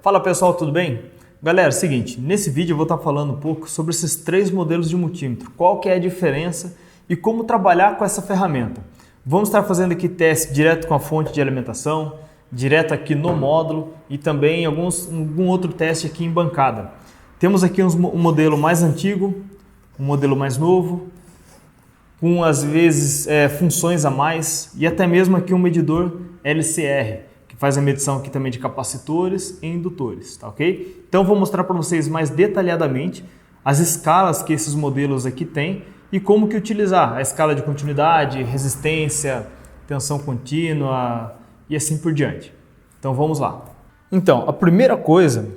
Fala pessoal, tudo bem? Galera, é o seguinte, nesse vídeo eu vou estar falando um pouco sobre esses três modelos de multímetro, qual que é a diferença e como trabalhar com essa ferramenta. Vamos estar fazendo aqui teste direto com a fonte de alimentação, direto aqui no módulo e também algum outro teste aqui em bancada. Temos aqui um modelo mais antigo, um modelo mais novo, com às vezes funções a mais e até mesmo aqui um medidor LCR, que faz a medição aqui também de capacitores e indutores, tá ok? Então vou mostrar para vocês mais detalhadamente as escalas que esses modelos aqui têm e como que utilizar a escala de continuidade, resistência, tensão contínua e assim por diante. Então vamos lá. Então, a primeira coisa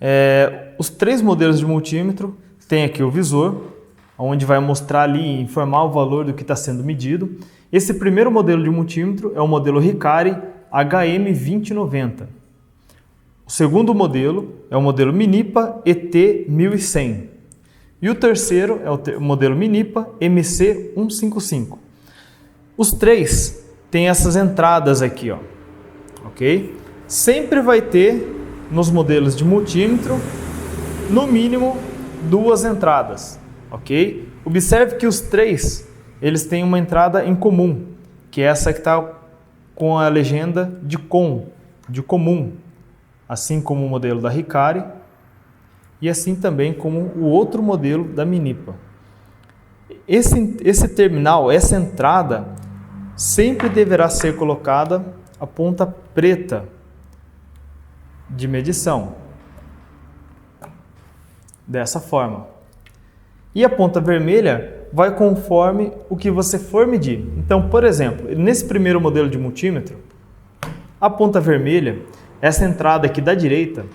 é os três modelos de multímetro. Tem aqui o visor, onde vai mostrar ali, informar o valor do que está sendo medido. Esse primeiro modelo de multímetro é o modelo Hikari HM2090. O segundo modelo é o modelo Minipa ET1100. E o terceiro é o modelo Minipa MC155. Os três têm essas entradas aqui, ó, ok? Sempre vai ter nos modelos de multímetro, no mínimo, duas entradas. Ok? Observe que os três eles têm uma entrada em comum, que é essa que está com a legenda de comum, assim como o modelo da Hikari e assim também como o outro modelo da Minipa. Esse terminal, essa entrada, sempre deverá ser colocada a ponta preta de medição, dessa forma. E a ponta vermelha vai conforme o que você for medir. Então, por exemplo, nesse primeiro modelo de multímetro, a ponta vermelha, essa entrada aqui da direita,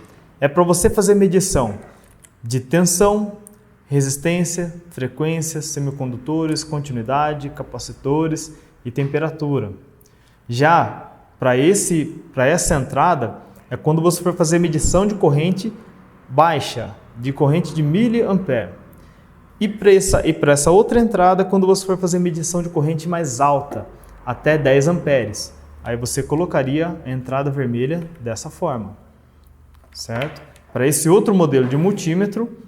é para você fazer medição de tensão, resistência, frequência, semicondutores, continuidade, capacitores e temperatura. Já para essa entrada, é quando você for fazer medição de corrente baixa, de corrente de miliampere. E para essa outra entrada, quando você for fazer medição de corrente mais alta, até 10 amperes, aí você colocaria a entrada vermelha dessa forma, certo? Para esse outro modelo de multímetro,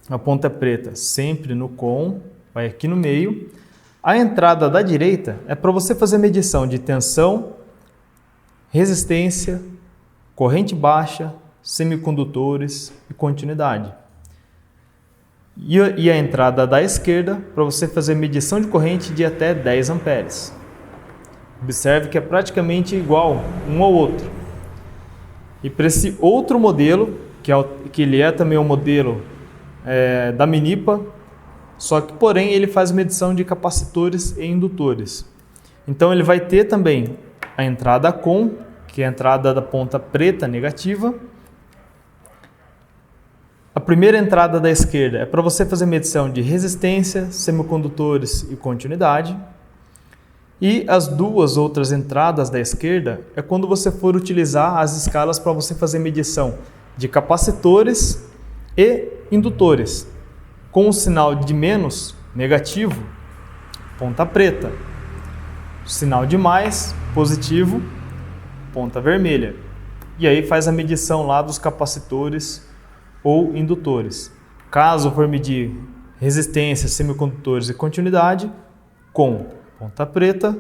a ponta preta sempre no com, vai aqui no meio. A entrada da direita é para você fazer medição de tensão, resistência, corrente baixa, semicondutores e continuidade. E a entrada da esquerda para você fazer medição de corrente de até 10 amperes. Observe que é praticamente igual um ao outro. E para esse outro modelo, que ele é também o modelo da Minipa, só que porém ele faz medição de capacitores e indutores. Então ele vai ter também a entrada com, que é a entrada da ponta preta negativa. A primeira entrada da esquerda é para você fazer medição de resistência, semicondutores e continuidade. E as duas outras entradas da esquerda é quando você for utilizar as escalas para você fazer medição de capacitores e indutores. Com o sinal de menos, negativo, ponta preta. Sinal de mais, positivo, ponta vermelha. E aí faz a medição lá dos capacitores ou indutores. Caso for medir resistência, semicondutores e continuidade, com ponta preta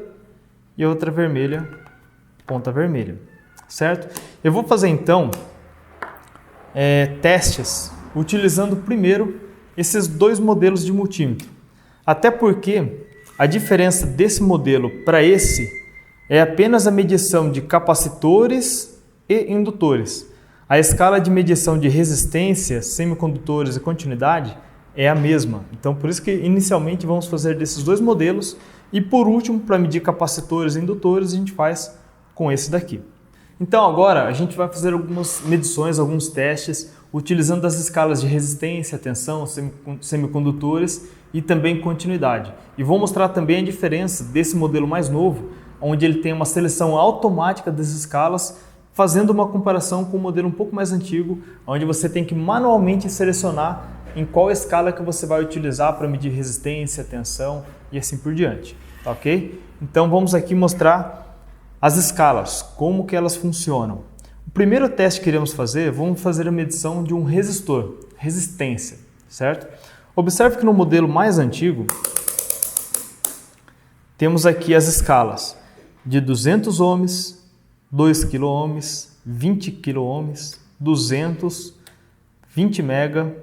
e outra vermelha, ponta vermelha, certo? Eu vou fazer então testes utilizando primeiro esses dois modelos de multímetro, até porque a diferença desse modelo para esse é apenas a medição de capacitores e indutores. A escala de medição de resistência, semicondutores e continuidade é a mesma. Então, por isso que inicialmente vamos fazer desses dois modelos e, por último, para medir capacitores e indutores, a gente faz com esse daqui. Então, agora a gente vai fazer algumas medições, alguns testes, utilizando as escalas de resistência, tensão, semicondutores e também continuidade. E vou mostrar também a diferença desse modelo mais novo, onde ele tem uma seleção automática das escalas, fazendo uma comparação com o modelo um pouco mais antigo, onde você tem que manualmente selecionar em qual escala que você vai utilizar para medir resistência, tensão e assim por diante, tá ok? Então vamos aqui mostrar as escalas, como que elas funcionam. O primeiro teste que iremos fazer, vamos fazer a medição de um resistor, resistência, certo? Observe que no modelo mais antigo, temos aqui as escalas de 200 ohms, 2 kΩ, 20 kΩ, 200, 20 mega.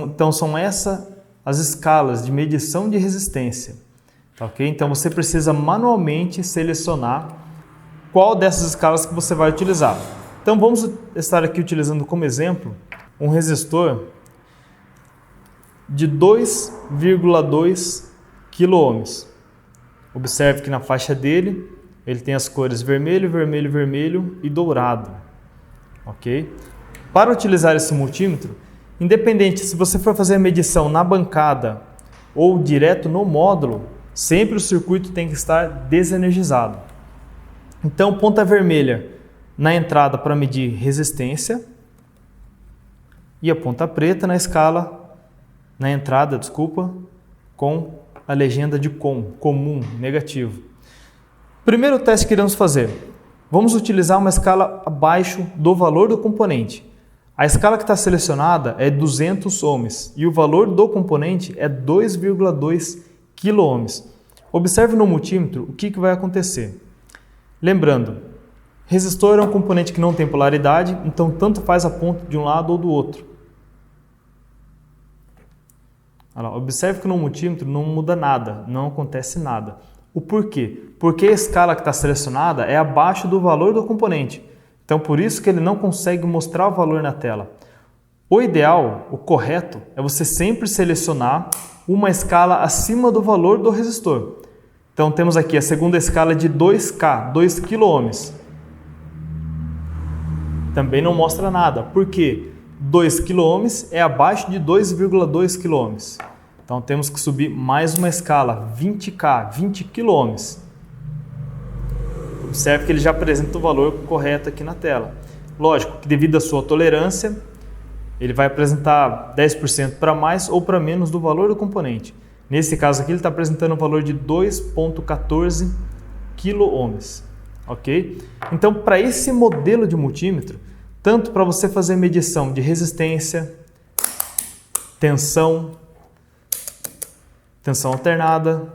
Então são essas as escalas de medição de resistência. Tá, ok? Então você precisa manualmente selecionar qual dessas escalas que você vai utilizar. Então vamos estar aqui utilizando como exemplo um resistor de 2,2 kΩ. Observe que na faixa dele ele tem as cores vermelho, vermelho, vermelho e dourado. Ok? Para utilizar esse multímetro, independente se você for fazer a medição na bancada ou direto no módulo, sempre o circuito tem que estar desenergizado. Então, ponta vermelha na entrada para medir resistência e a ponta preta na entrada, com a legenda de comum, negativo. Primeiro teste que iremos fazer, vamos utilizar uma escala abaixo do valor do componente. A escala que está selecionada é 200 ohms e o valor do componente é 2,2 kΩ. Observe no multímetro o que vai acontecer. Lembrando, resistor é um componente que não tem polaridade, então tanto faz a ponta de um lado ou do outro. Olha lá, observe que no multímetro não muda nada, não acontece nada. O porquê? Porque a escala que está selecionada é abaixo do valor do componente. Então, por isso que ele não consegue mostrar o valor na tela. O ideal, o correto, é você sempre selecionar uma escala acima do valor do resistor. Então, temos aqui a segunda escala de 2K, 2 kΩ. Também não mostra nada. Por quê? 2 kΩ é abaixo de 2,2 kΩ. Então, temos que subir mais uma escala, 20K, 20 kΩ. Observe que ele já apresenta o valor correto aqui na tela. Lógico que devido à sua tolerância, ele vai apresentar 10% para mais ou para menos do valor do componente. Nesse caso aqui, ele está apresentando o valor de 2,14 kΩ. Ok? Então, para esse modelo de multímetro, tanto para você fazer medição de resistência, tensão alternada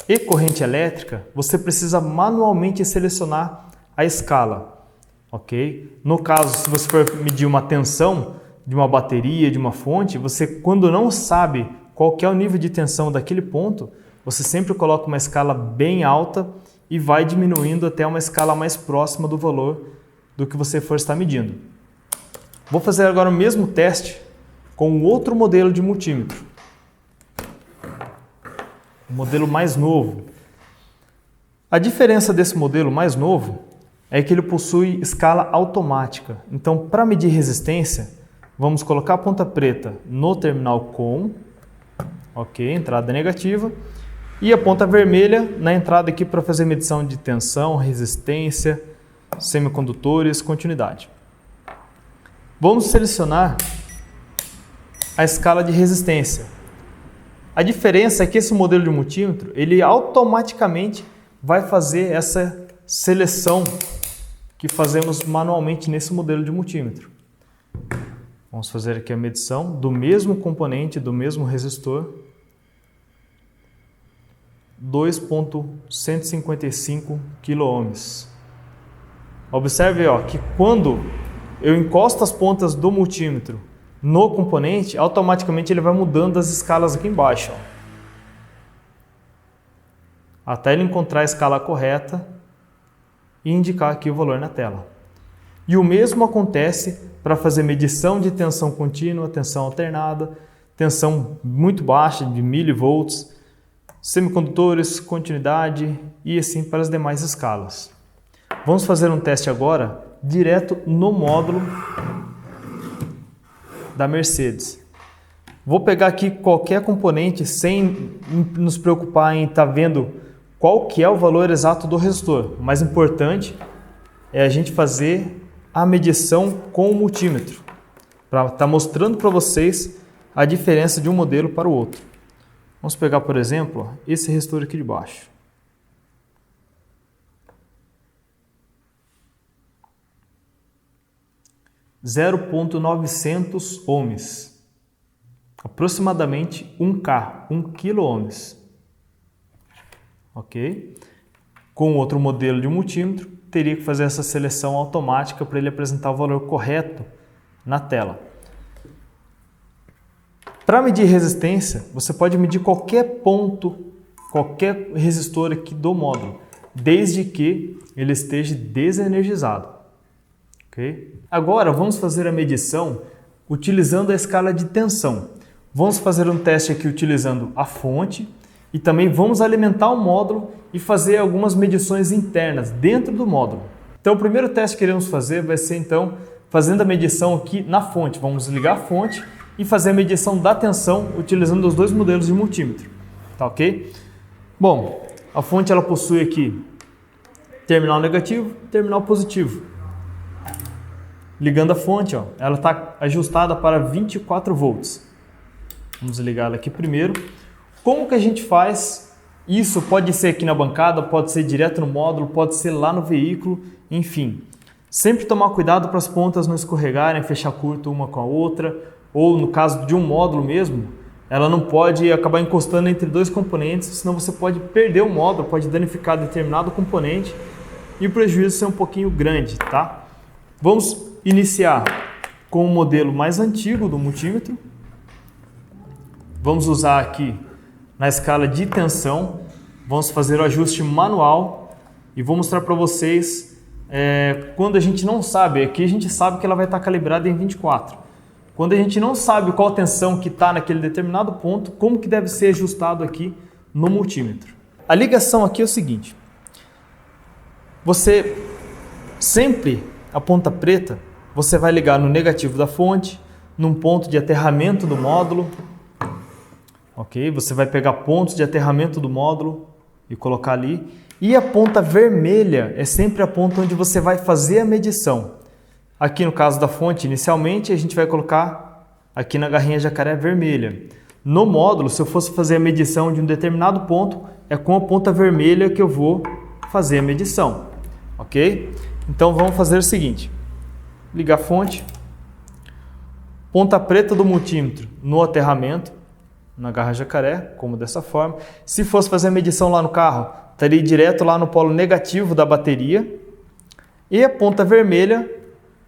e corrente elétrica, você precisa manualmente selecionar a escala. Ok? No caso, se você for medir uma tensão de uma bateria, de uma fonte, você, quando não sabe qual que é o nível de tensão daquele ponto, você sempre coloca uma escala bem alta e vai diminuindo até uma escala mais próxima do valor do que você for estar medindo. Vou fazer agora o mesmo teste com outro modelo de multímetro. O modelo mais novo. A diferença desse modelo mais novo é que ele possui escala automática. Então, para medir resistência, vamos colocar a ponta preta no terminal com, ok, entrada negativa, e a ponta vermelha na entrada aqui para fazer medição de tensão, resistência, semicondutores, continuidade. Vamos selecionar a escala de resistência. A diferença é que esse modelo de multímetro, ele automaticamente vai fazer essa seleção que fazemos manualmente nesse modelo de multímetro. Vamos fazer aqui a medição do mesmo componente, do mesmo resistor, 2,155 kΩ. Observe que quando eu encosto as pontas do multímetro no componente, automaticamente ele vai mudando as escalas aqui embaixo. Até ele encontrar a escala correta e indicar aqui o valor na tela. E o mesmo acontece para fazer medição de tensão contínua, tensão alternada, tensão muito baixa de milivolts, semicondutores, continuidade e assim para as demais escalas. Vamos fazer um teste agora direto no módulo da Mercedes. Vou pegar aqui qualquer componente sem nos preocupar em estar vendo qual que é o valor exato do resistor. O mais importante é a gente fazer a medição com o multímetro, para estar mostrando para vocês a diferença de um modelo para o outro. Vamos pegar, por exemplo, esse resistor aqui de baixo. 0,900 ohms, aproximadamente 1K, 1 kΩ. Ok? Com outro modelo de multímetro, teria que fazer essa seleção automática para ele apresentar o valor correto na tela. Para medir resistência, você pode medir qualquer ponto, qualquer resistor aqui do módulo, desde que ele esteja desenergizado. Okay? Agora vamos fazer a medição utilizando a escala de tensão. Vamos fazer um teste aqui utilizando a fonte e também vamos alimentar o módulo e fazer algumas medições internas dentro do módulo. Então o primeiro teste que iremos fazer vai ser então fazendo a medição aqui na fonte. Vamos ligar a fonte e fazer a medição da tensão utilizando os dois modelos de multímetro. Tá ok? Bom, a fonte ela possui aqui terminal negativo e terminal positivo. Ligando a fonte, ó, ela está ajustada para 24 volts. Vamos ligar ela aqui primeiro. Como que a gente faz? Isso pode ser aqui na bancada, pode ser direto no módulo, pode ser lá no veículo, enfim. Sempre tomar cuidado para as pontas não escorregarem, fechar curto uma com a outra, ou no caso de um módulo mesmo, ela não pode acabar encostando entre dois componentes, senão você pode perder o módulo, pode danificar determinado componente e o prejuízo ser um pouquinho grande, tá? Vamos iniciar com o modelo mais antigo do multímetro. Vamos usar aqui na escala de tensão, vamos fazer o ajuste manual e vou mostrar para vocês quando a gente não sabe, aqui a gente sabe que ela vai estar calibrada em 24. Quando a gente não sabe qual a tensão que está naquele determinado ponto, como que deve ser ajustado aqui no multímetro. A ligação aqui é o seguinte, você sempre, a ponta preta, você vai ligar no negativo da fonte, num ponto de aterramento do módulo, ok? Você vai pegar pontos de aterramento do módulo e colocar ali. E a ponta vermelha é sempre a ponta onde você vai fazer a medição. Aqui no caso da fonte, inicialmente, a gente vai colocar aqui na garrinha jacaré vermelha. No módulo, se eu fosse fazer a medição de um determinado ponto, é com a ponta vermelha que eu vou fazer a medição, ok? Então vamos fazer o seguinte, ligar a fonte, ponta preta do multímetro no aterramento, na garra jacaré, como dessa forma. Se fosse fazer a medição lá no carro, estaria direto lá no polo negativo da bateria e a ponta vermelha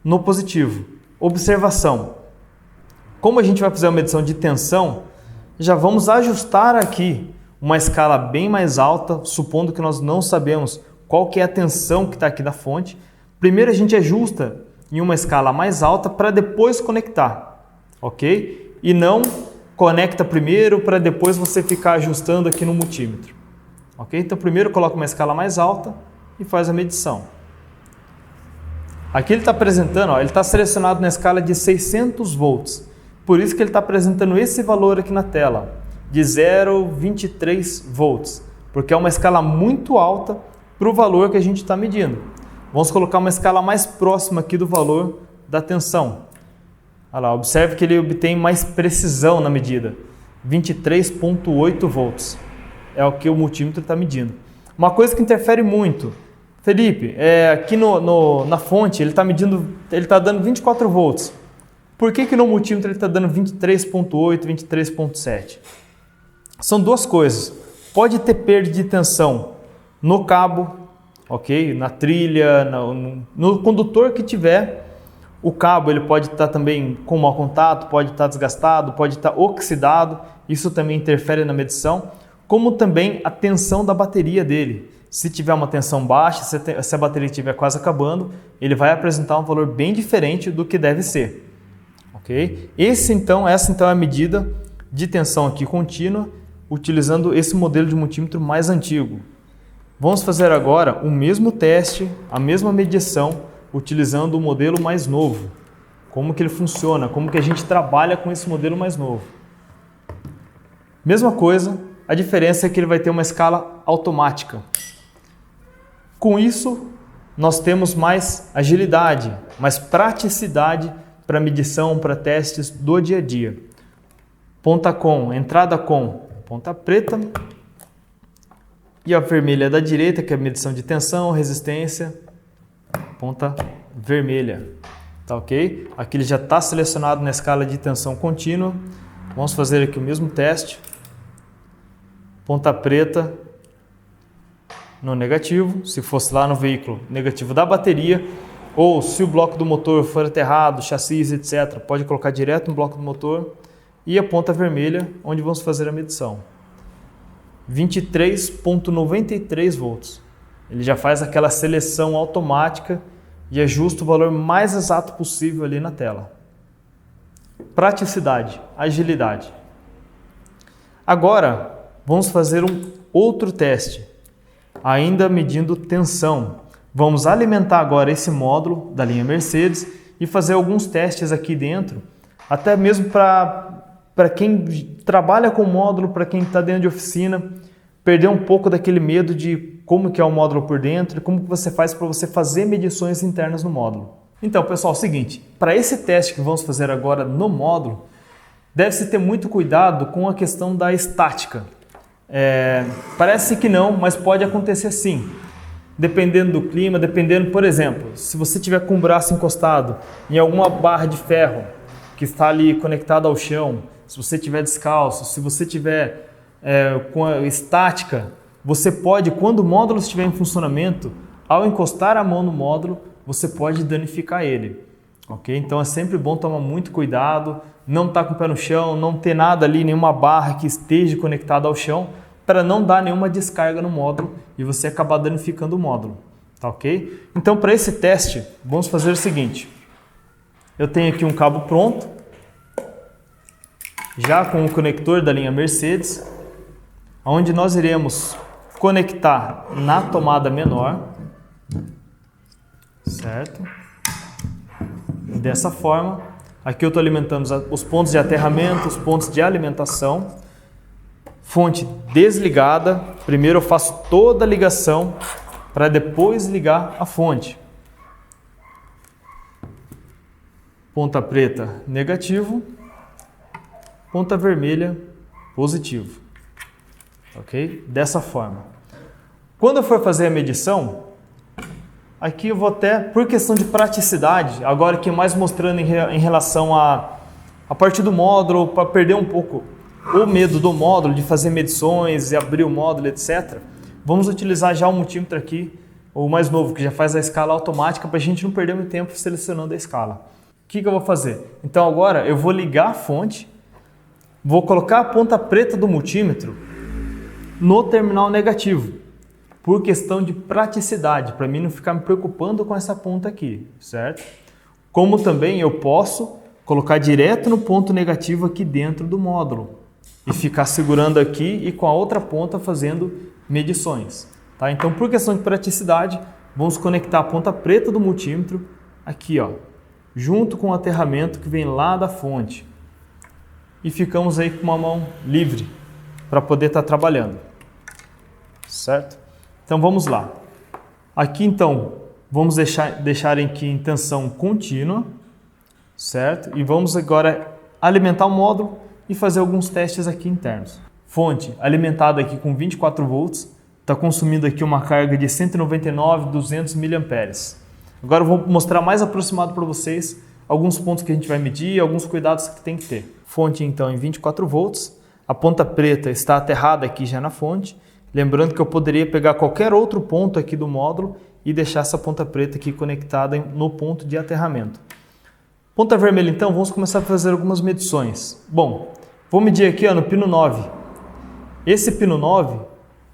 no positivo. Observação, como a gente vai fazer uma medição de tensão, já vamos ajustar aqui uma escala bem mais alta, supondo que nós não sabemos qual que é a tensão que está aqui da fonte. Primeiro a gente ajusta em uma escala mais alta para depois conectar, ok? E não conecta primeiro para depois você ficar ajustando aqui no multímetro, ok? Então primeiro coloca uma escala mais alta e faz a medição. Aqui ele está apresentando, ó, ele está selecionado na escala de 600 volts, por isso que ele está apresentando esse valor aqui na tela, de 0,23 volts, porque é uma escala muito alta para o valor que a gente está medindo. Vamos colocar uma escala mais próxima aqui do valor da tensão. Olha lá, observe que ele obtém mais precisão na medida, 23,8 volts, é o que o multímetro está medindo. Uma coisa que interfere muito, Felipe, aqui na fonte ele está medindo, ele está dando 24 volts, por que no multímetro ele está dando 23,8, 23,7? São duas coisas, pode ter perda de tensão no cabo, ok? Na trilha, no condutor que tiver. O cabo ele pode estar também com mau contato, pode estar desgastado, pode estar oxidado, isso também interfere na medição, como também a tensão da bateria dele. Se tiver uma tensão baixa, se a bateria estiver quase acabando, ele vai apresentar um valor bem diferente do que deve ser. Ok? Essa então é a medida de tensão aqui contínua, utilizando esse modelo de multímetro mais antigo. Vamos fazer agora o mesmo teste, a mesma medição, utilizando o modelo mais novo. Como que ele funciona, como que a gente trabalha com esse modelo mais novo. Mesma coisa, a diferença é que ele vai ter uma escala automática. Com isso, nós temos mais agilidade, mais praticidade para medição, para testes do dia a dia. Ponta com, entrada com, ponta preta e a vermelha da direita, que é a medição de tensão, resistência, ponta vermelha. Tá ok? Aqui ele já está selecionado na escala de tensão contínua. Vamos fazer aqui o mesmo teste. Ponta preta no negativo, se fosse lá no veículo, negativo da bateria, ou se o bloco do motor for aterrado, chassi, etc., pode colocar direto no bloco do motor, e a ponta vermelha, onde vamos fazer a medição. 23,93 volts. Ele já faz aquela seleção automática e ajusta o valor mais exato possível ali na tela. Praticidade, agilidade. Agora, vamos fazer um outro teste, ainda medindo tensão. Vamos alimentar agora esse módulo da linha Mercedes e fazer alguns testes aqui dentro, até mesmo para quem trabalha com o módulo, para quem está dentro de oficina, perder um pouco daquele medo de como que é o módulo por dentro e como que você faz para você fazer medições internas no módulo. Então, pessoal, é o seguinte, para esse teste que vamos fazer agora no módulo, deve-se ter muito cuidado com a questão da estática. Parece que não, mas pode acontecer sim. Dependendo do clima, dependendo, por exemplo, se você tiver com o braço encostado em alguma barra de ferro que está ali conectada ao chão, se você tiver descalço, se você tiver com a estática, você pode, quando o módulo estiver em funcionamento, ao encostar a mão no módulo, você pode danificar ele. Ok? Então é sempre bom tomar muito cuidado, não estar com o pé no chão, não ter nada ali, nenhuma barra que esteja conectada ao chão, para não dar nenhuma descarga no módulo e você acabar danificando o módulo. Tá ok? Então, para esse teste, vamos fazer o seguinte. Eu tenho aqui um cabo pronto, já com o conector da linha Mercedes, onde nós iremos conectar na tomada menor, certo? Dessa forma, aqui eu estou alimentando os pontos de aterramento, os pontos de alimentação, fonte desligada, primeiro eu faço toda a ligação para depois ligar a fonte. Ponta preta, negativo, ponta vermelha, positivo. Ok? Dessa forma. Quando eu for fazer a medição, aqui eu vou até, por questão de praticidade, agora aqui mais mostrando em relação a partir do módulo, para perder um pouco o medo do módulo, de fazer medições e abrir o módulo, etc. Vamos utilizar já o multímetro aqui, o mais novo, que já faz a escala automática, para a gente não perder muito tempo selecionando a escala. O que eu vou fazer? Então agora eu vou ligar a fonte, vou colocar a ponta preta do multímetro no terminal negativo, por questão de praticidade, para mim não ficar me preocupando com essa ponta aqui, certo? Como também eu posso colocar direto no ponto negativo aqui dentro do módulo e ficar segurando aqui e com a outra ponta fazendo medições, tá? Então, por questão de praticidade, vamos conectar a ponta preta do multímetro aqui, ó, junto com o aterramento que vem lá da fonte e ficamos aí com uma mão livre para poder estar trabalhando, certo? Então vamos lá. Aqui então vamos deixar aqui em tensão contínua, certo? E vamos agora alimentar o módulo e fazer alguns testes aqui internos. Fonte alimentada aqui com 24 volts, está consumindo aqui uma carga de 199,200 mA. Agora eu vou mostrar mais aproximado para vocês alguns pontos que a gente vai medir e alguns cuidados que tem que ter. Fonte então em 24 volts, a ponta preta está aterrada aqui já na fonte. Lembrando que eu poderia pegar qualquer outro ponto aqui do módulo e deixar essa ponta preta aqui conectada no ponto de aterramento. Ponta vermelha então, vamos começar a fazer algumas medições. Bom, vou medir aqui no pino 9. Esse pino 9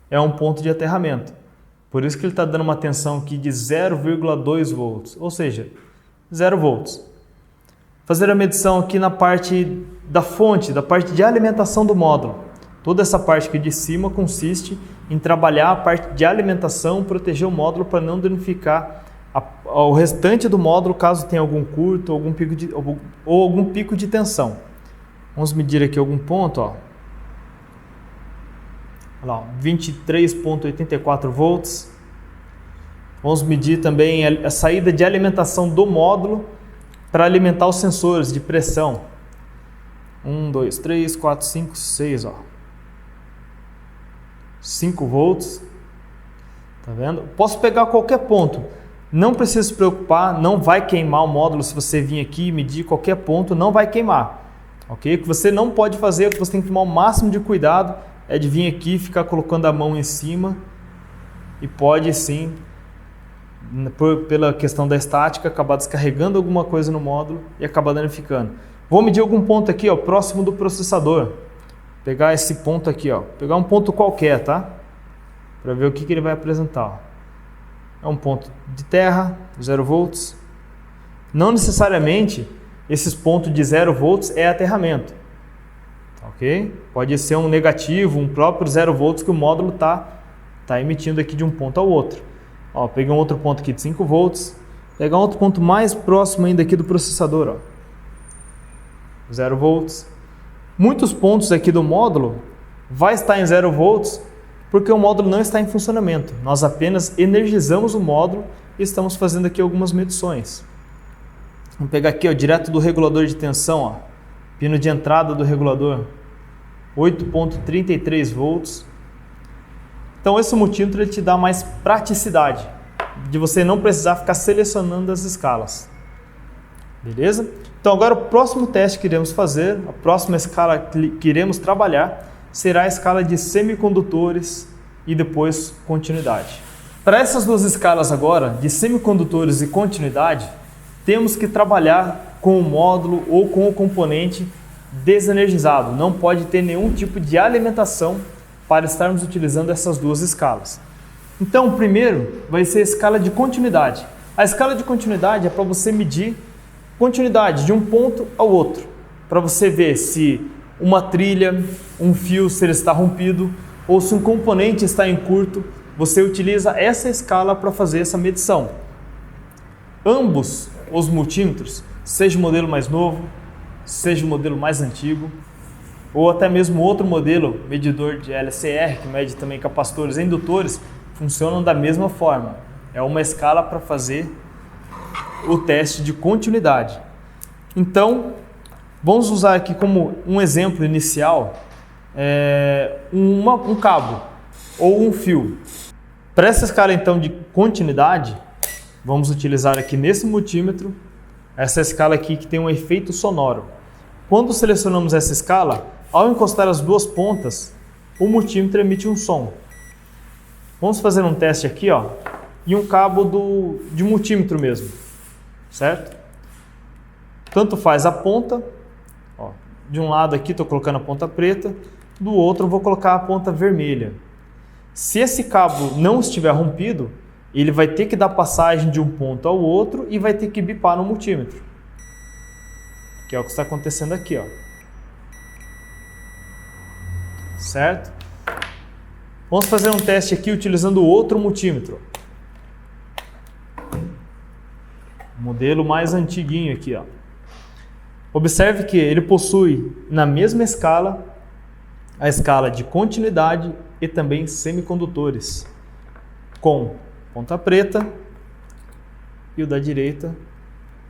é um ponto de aterramento. Por isso que ele está dando uma tensão aqui de 0,2 volts, ou seja, 0 volts. Fazer a medição aqui na parte da fonte, da parte de alimentação do módulo. Toda essa parte aqui de cima consiste em trabalhar a parte de alimentação, proteger o módulo para não danificar o restante do módulo caso tenha algum curto ou algum pico de tensão. Vamos medir aqui algum ponto, ó. Olha lá, 23,84 volts. Vamos medir também a saída de alimentação do módulo para alimentar os sensores de pressão. 1, 2, 3, 4, 5, 6, ó. 5 volts, tá vendo? Posso pegar qualquer ponto. Não precisa se preocupar, não vai queimar o módulo se você vir aqui e medir qualquer ponto, não vai queimar. Ok? O que você não pode fazer, o que você tem que tomar o máximo de cuidado é de vir aqui e ficar colocando a mão em cima e pode sim, pela questão da estática, acabar descarregando alguma coisa no módulo e acabar danificando. Vou medir algum ponto aqui, ó, próximo do processador. Pegar esse ponto aqui, ó, pegar um ponto qualquer, tá? Para ver o que ele vai apresentar. É um ponto de terra, 0 volts. Não necessariamente esses pontos de 0 volts é aterramento, ok? Pode ser um negativo, um próprio 0 volts que o módulo tá emitindo aqui de um ponto ao outro. Ó, peguei um outro ponto aqui de 5 volts, pegar um outro ponto mais próximo ainda aqui do processador, ó, 0 volts. Muitos pontos aqui do módulo vai estar em 0 volts porque o módulo não está em funcionamento. Nós apenas energizamos o módulo e estamos fazendo aqui algumas medições. Vamos pegar aqui, ó, direto do regulador de tensão, ó, pino de entrada do regulador, 8.33 volts. Então esse multímetro ele te dá mais praticidade, de você não precisar ficar selecionando as escalas. Beleza? Então agora o próximo teste que iremos fazer, a próxima escala que iremos trabalhar, será a escala de semicondutores e depois continuidade. Para essas duas escalas agora, de semicondutores e continuidade, temos que trabalhar com o módulo ou com o componente desenergizado. Não pode ter nenhum tipo de alimentação para estarmos utilizando essas duas escalas. Então, o primeiro vai ser a escala de continuidade. A escala de continuidade é para você medir continuidade de um ponto ao outro, para você ver se uma trilha, um fio, se ele está rompido ou se um componente está em curto. Você utiliza essa escala para fazer essa medição. Ambos os multímetros, seja o modelo mais novo, seja o modelo mais antigo, ou até mesmo outro modelo, medidor de LCR, que mede também capacitores e indutores, funcionam da mesma forma. É uma escala para fazer o teste de continuidade. Então, vamos usar aqui como um exemplo inicial um cabo ou um fio. Para essa escala então de continuidade, vamos utilizar aqui nesse multímetro essa escala aqui que tem um efeito sonoro. Quando selecionamos essa escala, ao encostar as duas pontas, o multímetro emite um som. Vamos fazer um teste aqui, ó, e um cabo de multímetro mesmo, certo? Tanto faz a ponta, ó, de um lado aqui estou colocando a ponta preta, do outro eu vou colocar a ponta vermelha. Se esse cabo não estiver rompido, ele vai ter que dar passagem de um ponto ao outro e vai ter que bipar no multímetro. Que é o que está acontecendo aqui, ó. Certo? Vamos fazer um teste aqui utilizando outro multímetro. Modelo mais antiguinho aqui, ó. Observe que ele possui na mesma escala a escala de continuidade e também semicondutores, com ponta preta e o da direita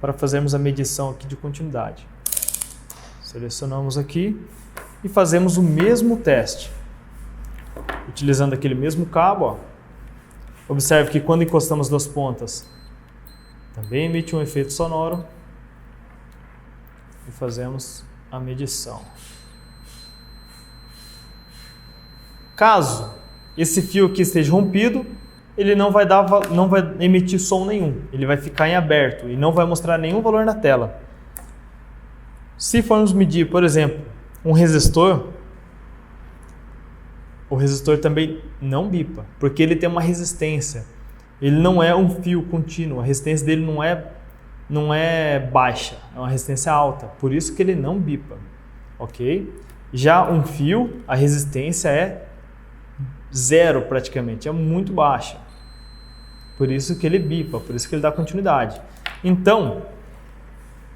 para fazermos a medição aqui de continuidade. Selecionamos aqui e fazemos o mesmo teste, utilizando aquele mesmo cabo, ó. Observe que quando encostamos duas pontas, também emite um efeito sonoro e fazemos a medição. Caso esse fio aqui esteja rompido, ele não vai emitir som nenhum, ele vai ficar em aberto e não vai mostrar nenhum valor na tela. Se formos medir, por exemplo, um resistor, o resistor também não bipa, porque ele tem uma resistência. Ele não é um fio contínuo, a resistência dele não é baixa, é uma resistência alta, por isso que ele não bipa, ok? Já um fio, a resistência é zero praticamente, é muito baixa, por isso que ele bipa, por isso que ele dá continuidade. Então,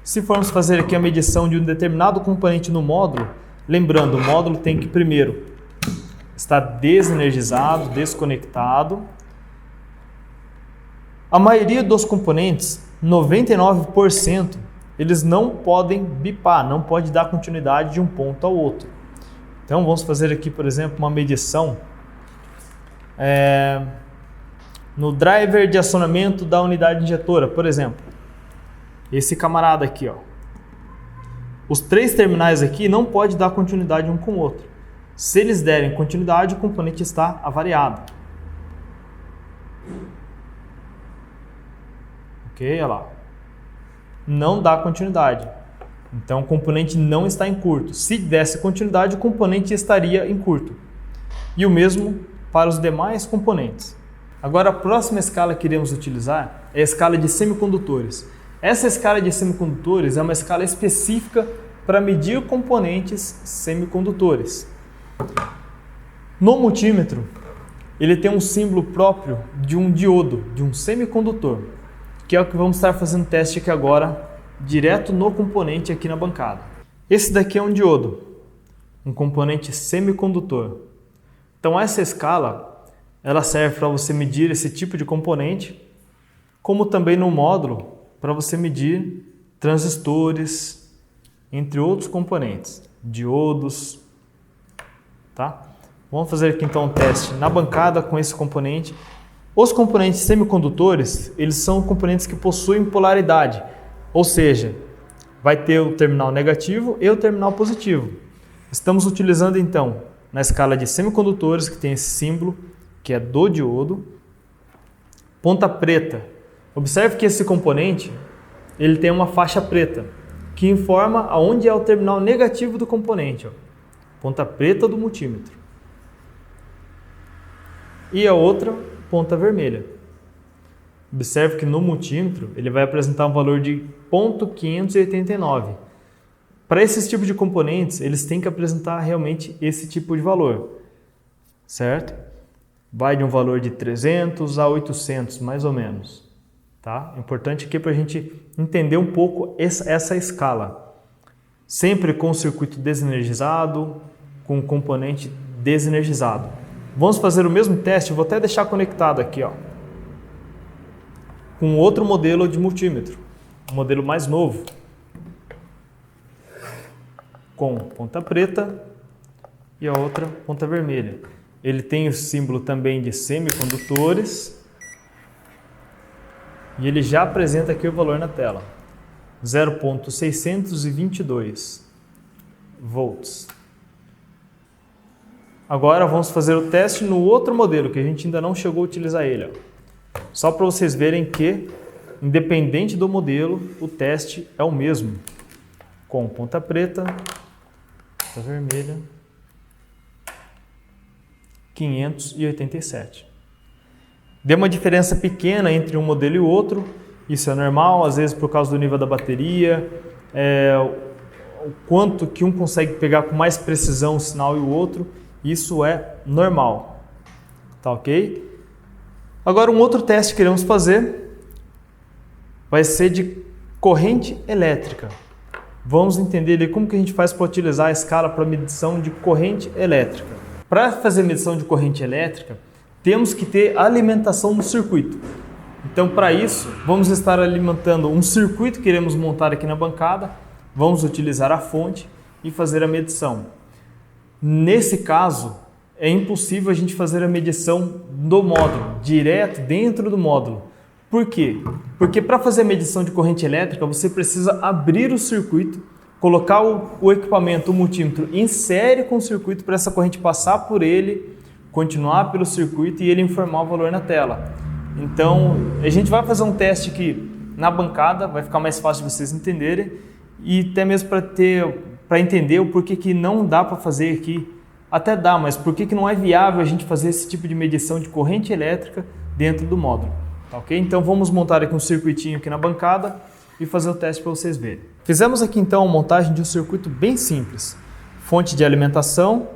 se formos fazer aqui a medição de um determinado componente no módulo, lembrando, o módulo tem que primeiro estar desenergizado, desconectado. A maioria dos componentes, 99%, eles não podem bipar, não pode dar continuidade de um ponto ao outro. Então vamos fazer aqui, por exemplo, uma medição no driver de acionamento da unidade injetora, por exemplo. Esse camarada aqui, ó. Os 3 terminais aqui não podem dar continuidade um com o outro. Se eles derem continuidade, o componente está avariado. Ok, olha lá. Não dá continuidade. Então o componente não está em curto. Se desse continuidade, o componente estaria em curto. E o mesmo para os demais componentes. Agora a próxima escala que iremos utilizar é a escala de semicondutores. Essa escala de semicondutores é uma escala específica para medir componentes semicondutores. No multímetro, ele tem um símbolo próprio de um diodo, de um semicondutor, que é o que vamos estar fazendo teste aqui agora, direto no componente aqui na bancada. Esse daqui é um diodo, um componente semicondutor. Então essa escala, ela serve para você medir esse tipo de componente, como também no módulo, para você medir transistores, entre outros componentes, diodos, tá? Vamos fazer aqui então um teste na bancada com esse componente. Os componentes semicondutores, eles são componentes que possuem polaridade, ou seja, vai ter o terminal negativo e o terminal positivo. Estamos utilizando então, na escala de semicondutores, que tem esse símbolo, que é do diodo, ponta preta. Observe que esse componente, ele tem uma faixa preta, que informa aonde é o terminal negativo do componente, ó. Ponta preta do multímetro. E a outra, ponta vermelha. Observe que no multímetro ele vai apresentar um valor de 0,589. Para esse tipo de componentes, eles têm que apresentar realmente esse tipo de valor, certo? Vai de um valor de 300 a 800, mais ou menos. Tá? Importante aqui para a gente entender um pouco essa escala. Sempre com o circuito desenergizado, com o componente desenergizado. Vamos fazer o mesmo teste, vou até deixar conectado aqui, ó, com outro modelo de multímetro, um modelo mais novo, com ponta preta e a outra ponta vermelha. Ele tem o símbolo também de semicondutores e ele já apresenta aqui o valor na tela, 0,622 volts. Agora vamos fazer o teste no outro modelo, que a gente ainda não chegou a utilizar ele, ó. Só para vocês verem que, independente do modelo, o teste é o mesmo. Com ponta preta, ponta vermelha, 587. Deu uma diferença pequena entre um modelo e o outro, isso é normal, às vezes por causa do nível da bateria, o quanto que um consegue pegar com mais precisão o sinal e o outro, isso é normal, tá ok? Agora um outro teste que iremos fazer vai ser de corrente elétrica. Vamos entender ali como que a gente faz para utilizar a escala para medição de corrente elétrica. Para fazer medição de corrente elétrica, temos que ter alimentação no circuito. Então para isso, vamos estar alimentando um circuito que iremos montar aqui na bancada, vamos utilizar a fonte e fazer a medição. Nesse caso, é impossível a gente fazer a medição do módulo, direto dentro do módulo. Por quê? Porque para fazer a medição de corrente elétrica, você precisa abrir o circuito, colocar o equipamento, o multímetro em série com o circuito para essa corrente passar por ele, continuar pelo circuito e ele informar o valor na tela. Então, a gente vai fazer um teste aqui na bancada, vai ficar mais fácil de vocês entenderem e até mesmo para entender o porquê que não dá para fazer aqui. Até dá, mas por que não é viável a gente fazer esse tipo de medição de corrente elétrica dentro do módulo? Tá ok? Então vamos montar aqui um circuitinho aqui na bancada e fazer o teste para vocês verem. Fizemos aqui então a montagem de um circuito bem simples. Fonte de alimentação,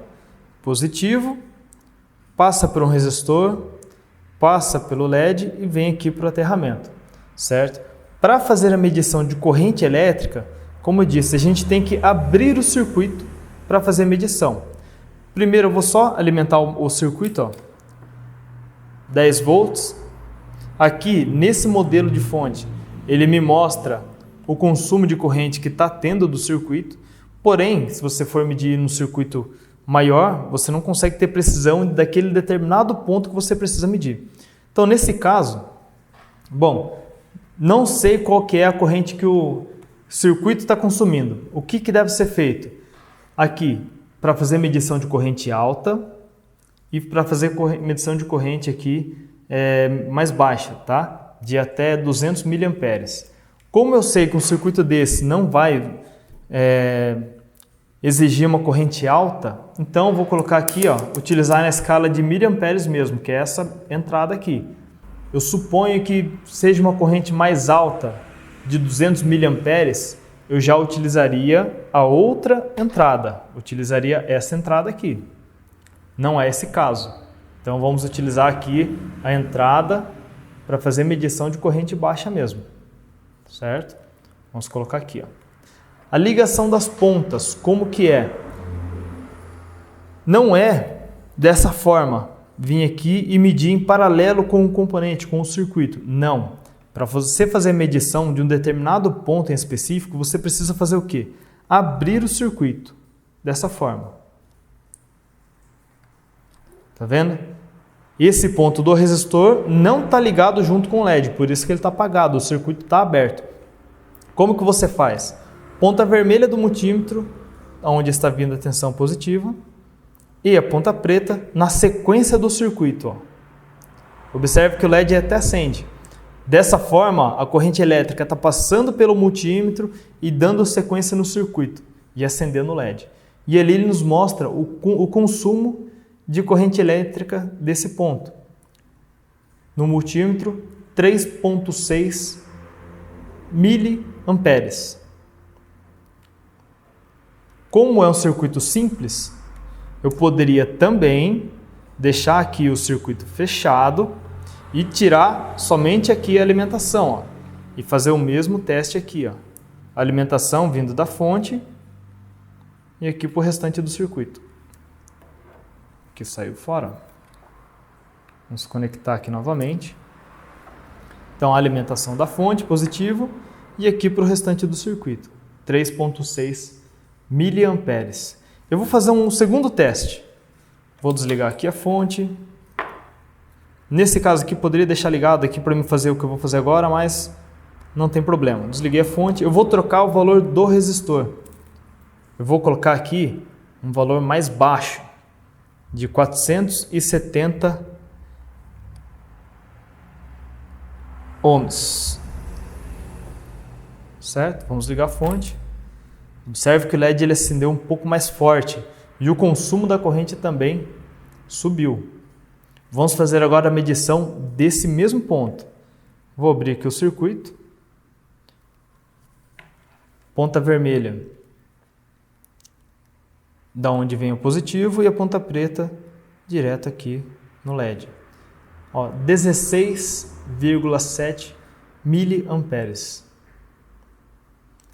positivo, passa por um resistor, passa pelo LED e vem aqui para o aterramento, certo? Para fazer a medição de corrente elétrica, como eu disse, a gente tem que abrir o circuito para fazer a medição. Primeiro eu vou só alimentar o circuito, ó, 10 volts. Aqui, nesse modelo de fonte, ele me mostra o consumo de corrente que está tendo do circuito. Porém, se você for medir no circuito maior, você não consegue ter precisão daquele determinado ponto que você precisa medir. Então, nesse caso, bom, não sei qual que é a corrente que o circuito está consumindo. O que deve ser feito? Aqui, para fazer medição de corrente alta e para fazer medição de corrente aqui mais baixa, tá? De até 200 mA. Como eu sei que um circuito desse não vai exigir uma corrente alta, então eu vou colocar aqui, ó, utilizar na escala de miliamperes mesmo, que é essa entrada aqui. Eu suponho que seja uma corrente mais alta, de 200 miliamperes, eu já utilizaria a outra entrada, utilizaria essa entrada aqui. Não é esse caso. Então vamos utilizar aqui a entrada para fazer medição de corrente baixa mesmo, certo? Vamos colocar aqui, ó. A ligação das pontas, como que é? Não é dessa forma, vir aqui e medir em paralelo com o componente, com o circuito. Não. Para você fazer a medição de um determinado ponto em específico, você precisa fazer o quê? Abrir o circuito, dessa forma. Tá vendo? Esse ponto do resistor não está ligado junto com o LED, por isso que ele está apagado, o circuito está aberto. Como que você faz? Ponta vermelha do multímetro, onde está vindo a tensão positiva, e a ponta preta na sequência do circuito. Ó. Observe que o LED até acende. Dessa forma, a corrente elétrica está passando pelo multímetro e dando sequência no circuito e acendendo o LED. E ali ele nos mostra o consumo de corrente elétrica desse ponto. No multímetro, 3,6 miliamperes. Como é um circuito simples, eu poderia também deixar aqui o circuito fechado e tirar somente aqui a alimentação, ó, e fazer o mesmo teste aqui, ó. A alimentação vindo da fonte e aqui para o restante do circuito. Aqui saiu fora. Vamos conectar aqui novamente. Então a alimentação da fonte, positivo, e aqui para o restante do circuito, 3,6 miliamperes. Eu vou fazer um segundo teste. Vou desligar aqui a fonte. Nesse caso aqui, poderia deixar ligado aqui para mim fazer o que eu vou fazer agora, mas não tem problema. Desliguei a fonte. Eu vou trocar o valor do resistor. Eu vou colocar aqui um valor mais baixo, de 470 ohms. Certo? Vamos ligar a fonte. Observe que o LED ele acendeu um pouco mais forte e o consumo da corrente também subiu. Vamos fazer agora a medição desse mesmo ponto. Vou abrir aqui o circuito. Ponta vermelha, da onde vem o positivo, e a ponta preta direto aqui no LED. 16,7 miliamperes.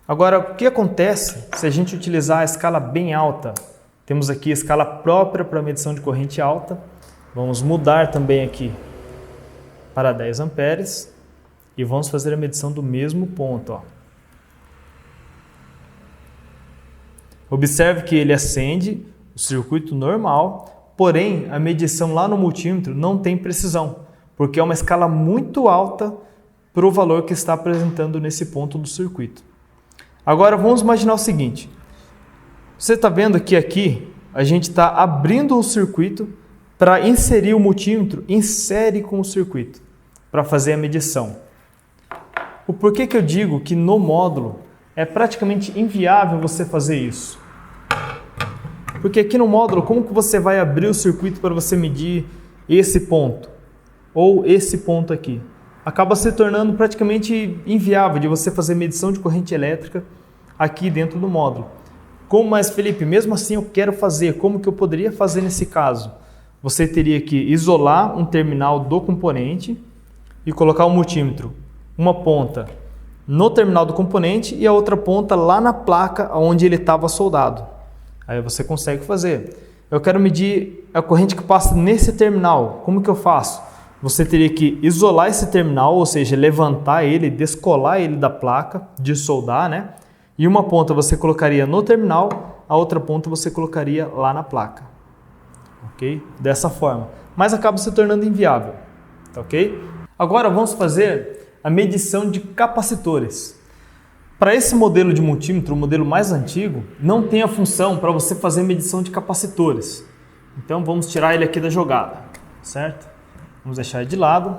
Agora, o que acontece se a gente utilizar a escala bem alta? Temos aqui a escala própria para medição de corrente alta. Vamos mudar também aqui para 10 amperes e vamos fazer a medição do mesmo ponto. Ó. Observe que ele acende o circuito normal, porém a medição lá no multímetro não tem precisão, porque é uma escala muito alta para o valor que está apresentando nesse ponto do circuito. Agora vamos imaginar o seguinte, você está vendo que aqui a gente está abrindo o circuito para inserir o multímetro, insere com o circuito para fazer a medição. O porquê que eu digo que no módulo é praticamente inviável você fazer isso? Porque aqui no módulo, como que você vai abrir o circuito para você medir esse ponto ou esse ponto aqui? Acaba se tornando praticamente inviável de você fazer medição de corrente elétrica aqui dentro do módulo. Mas Felipe, mesmo assim eu quero fazer, como que eu poderia fazer nesse caso? Você teria que isolar um terminal do componente e colocar o multímetro, uma ponta no terminal do componente e a outra ponta lá na placa onde ele estava soldado. Aí você consegue fazer. Eu quero medir a corrente que passa nesse terminal, como que eu faço? Você teria que isolar esse terminal, ou seja, levantar ele, descolar ele da placa de soldar, né? E uma ponta você colocaria no terminal, a outra ponta você colocaria lá na placa. Ok? Dessa forma. Mas acaba se tornando inviável. tá ok? Agora vamos fazer a medição de capacitores. Para esse modelo de multímetro, o modelo mais antigo, não tem a função para você fazer medição de capacitores. Então vamos tirar ele aqui da jogada, certo? Vamos deixar ele de lado.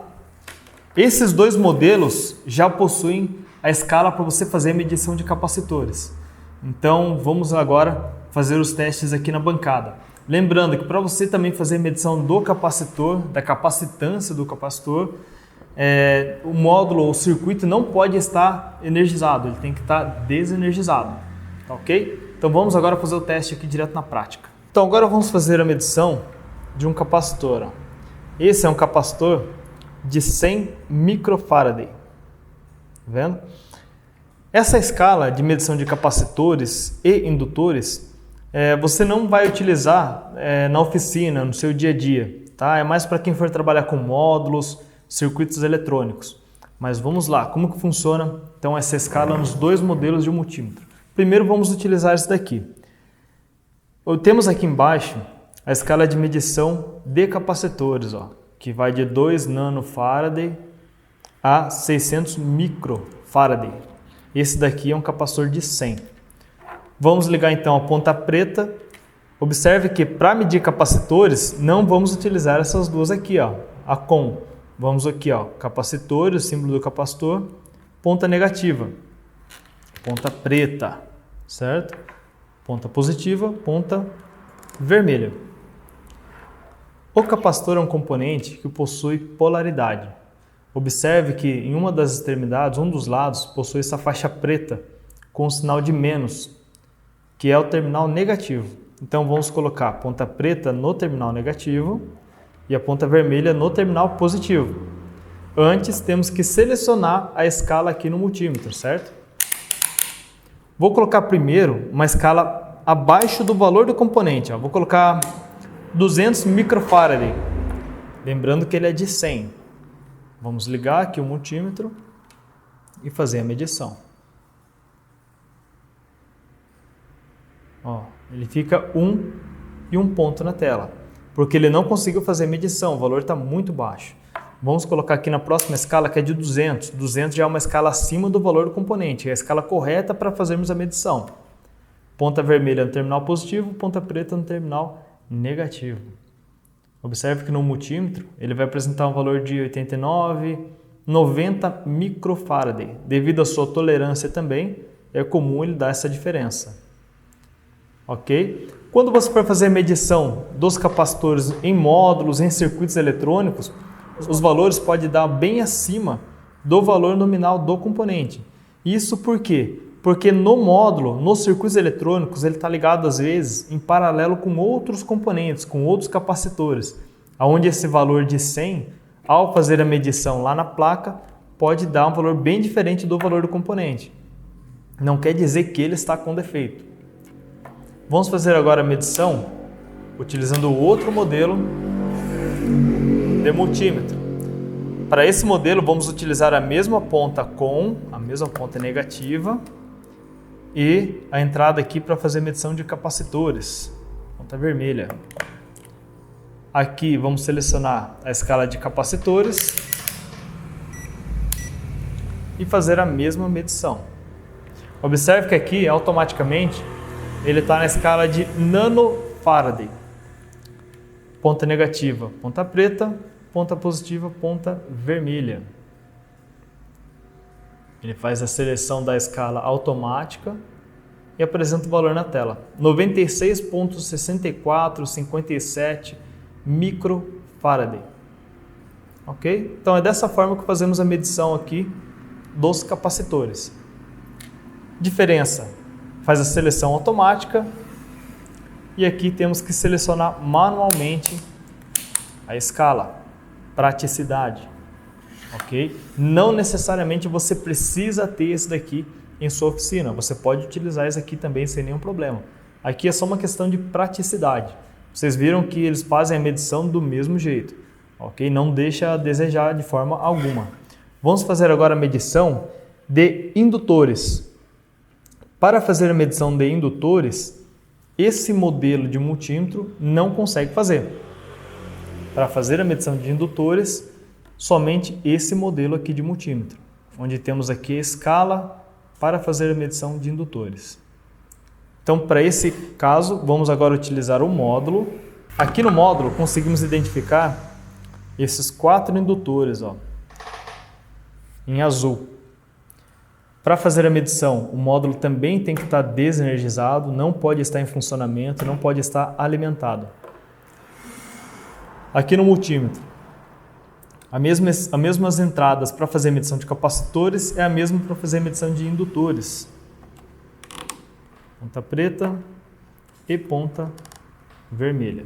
Esses dois modelos já possuem a escala para você fazer a medição de capacitores. Então vamos agora fazer os testes aqui na bancada. Lembrando que para você também fazer a medição do capacitor, da capacitância do capacitor, o módulo ou o circuito não pode estar energizado, ele tem que estar desenergizado, tá ok? Então vamos agora fazer o teste aqui direto na prática. Então agora vamos fazer a medição de um capacitor. Esse é um capacitor de 100 microfarad, tá vendo? Essa escala de medição de capacitores e indutores, você não vai utilizar na oficina, no seu dia a dia, tá? É mais para quem for trabalhar com módulos, circuitos eletrônicos. Mas vamos lá, como que funciona então essa escala nos dois modelos de multímetro? Primeiro vamos utilizar esse daqui. Temos aqui embaixo a escala de medição de capacitores, ó, que vai de 2 nanofarad a 600 microfarad. Esse daqui é um capacitor de 100. Vamos ligar então a ponta preta. Observe que para medir capacitores não vamos utilizar essas duas aqui, ó, a COM. Vamos aqui, ó, capacitor, o símbolo do capacitor, ponta negativa, ponta preta, certo? Ponta positiva, ponta vermelha. O capacitor é um componente que possui polaridade. Observe que em uma das extremidades, um dos lados, possui essa faixa preta com o sinal de menos, que é o terminal negativo. Então vamos colocar a ponta preta no terminal negativo e a ponta vermelha no terminal positivo. Antes temos que selecionar a escala aqui no multímetro, certo? Vou colocar primeiro uma escala abaixo do valor do componente. Ó. Vou colocar 200 microfarad, lembrando que ele é de 100. Vamos ligar aqui o multímetro e fazer a medição. Ó, ele fica 1 e 1 ponto na tela, porque ele não conseguiu fazer medição, o valor está muito baixo. Vamos colocar aqui na próxima escala, que é de 200. 200 já é uma escala acima do valor do componente, é a escala correta para fazermos a medição. Ponta vermelha no terminal positivo, ponta preta no terminal negativo. Observe que no multímetro ele vai apresentar um valor de 89, 90 microfarad. Devido à sua tolerância também, é comum ele dar essa diferença. Ok? Quando você for fazer a medição dos capacitores em módulos, em circuitos eletrônicos, os valores podem dar bem acima do valor nominal do componente. Isso por quê? Porque no módulo, nos circuitos eletrônicos, ele está ligado às vezes em paralelo com outros componentes, com outros capacitores, onde esse valor de 100, ao fazer a medição lá na placa, pode dar um valor bem diferente do valor do componente. Não quer dizer que ele está com defeito. Vamos fazer agora a medição utilizando o outro modelo de multímetro. Para esse modelo vamos utilizar a mesma ponta com, a mesma ponta negativa e a entrada aqui para fazer medição de capacitores, ponta vermelha. Aqui vamos selecionar a escala de capacitores e fazer a mesma medição. Observe que aqui automaticamente ele está na escala de nanofarad. Ponta negativa, ponta preta, ponta positiva, ponta vermelha. Ele faz a seleção da escala automática e apresenta o valor na tela. 96,6457 microfarad. Ok? Então é dessa forma que fazemos a medição aqui dos capacitores. Diferença: faz a seleção automática e aqui temos que selecionar manualmente a escala. Praticidade, ok? Não necessariamente você precisa ter esse daqui em sua oficina, você pode utilizar esse aqui também sem nenhum problema. Aqui é só uma questão de praticidade. Vocês viram que eles fazem a medição do mesmo jeito, ok? Não deixa a desejar de forma alguma. Vamos fazer agora a medição de indutores. Para fazer a medição de indutores, esse modelo de multímetro não consegue fazer. Para fazer a medição de indutores, somente esse modelo aqui de multímetro, onde temos aqui a escala para fazer a medição de indutores. Então, para esse caso, vamos agora utilizar o módulo. Aqui no módulo, conseguimos identificar esses 4 indutores, ó, em azul. Para fazer a medição, o módulo também tem que estar desenergizado, não pode estar em funcionamento, não pode estar alimentado. Aqui no multímetro, as mesmas entradas para fazer medição de capacitores é a mesma para fazer medição de indutores. Ponta preta e ponta vermelha.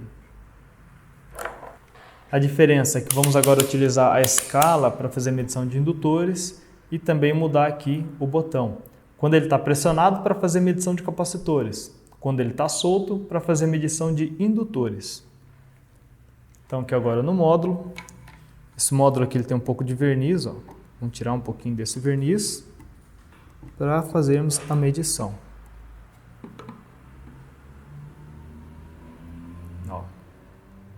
A diferença é que vamos agora utilizar a escala para fazer medição de indutores e também mudar aqui o botão. Quando ele está pressionado, para fazer medição de capacitores. Quando ele está solto, para fazer medição de indutores. Então aqui agora no módulo, esse módulo aqui ele tem um pouco de verniz, ó. Vamos tirar um pouquinho desse verniz para fazermos a medição. Ó.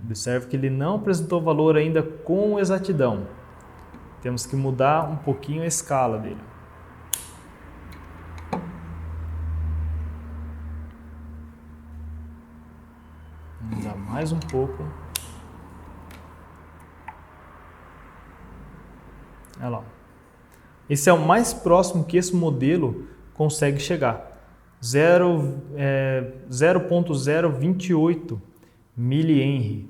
Observe que ele não apresentou valor ainda com exatidão. Temos que mudar um pouquinho a escala dele. Vamos dar mais um pouco. Olha lá. Esse é o mais próximo que esse modelo consegue chegar. 0.028 mH.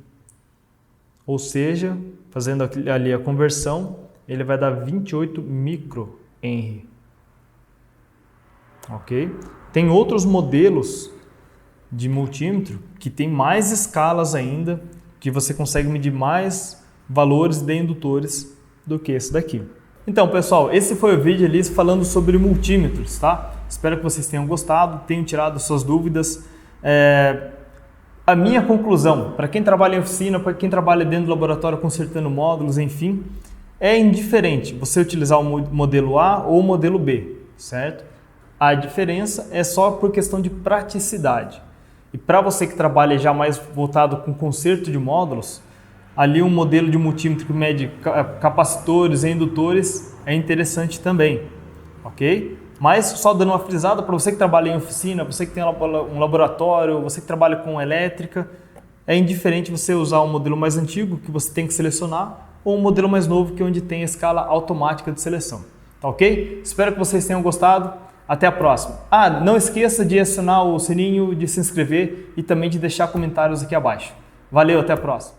Ou seja, fazendo ali a conversão, ele vai dar 28 microhenry. Ok? Tem outros modelos de multímetro que tem mais escalas ainda, que você consegue medir mais valores de indutores do que esse daqui. Então, pessoal, esse foi o vídeo ali falando sobre multímetros, tá? Espero que vocês tenham gostado, tenham tirado suas dúvidas. A minha conclusão, para quem trabalha em oficina, para quem trabalha dentro do laboratório consertando módulos, enfim, é indiferente você utilizar o modelo A ou o modelo B, certo? A diferença é só por questão de praticidade. E para você que trabalha já mais voltado com conserto de módulos, ali um modelo de multímetro que mede capacitores e indutores é interessante também, ok? Mas só dando uma frisada, para você que trabalha em oficina, você que tem um laboratório, você que trabalha com elétrica, é indiferente você usar um modelo mais antigo, que você tem que selecionar, ou um modelo mais novo, que é onde tem a escala automática de seleção. Tá ok? Espero que vocês tenham gostado. Até a próxima. Não esqueça de acionar o sininho, de se inscrever e também de deixar comentários aqui abaixo. Valeu, até a próxima.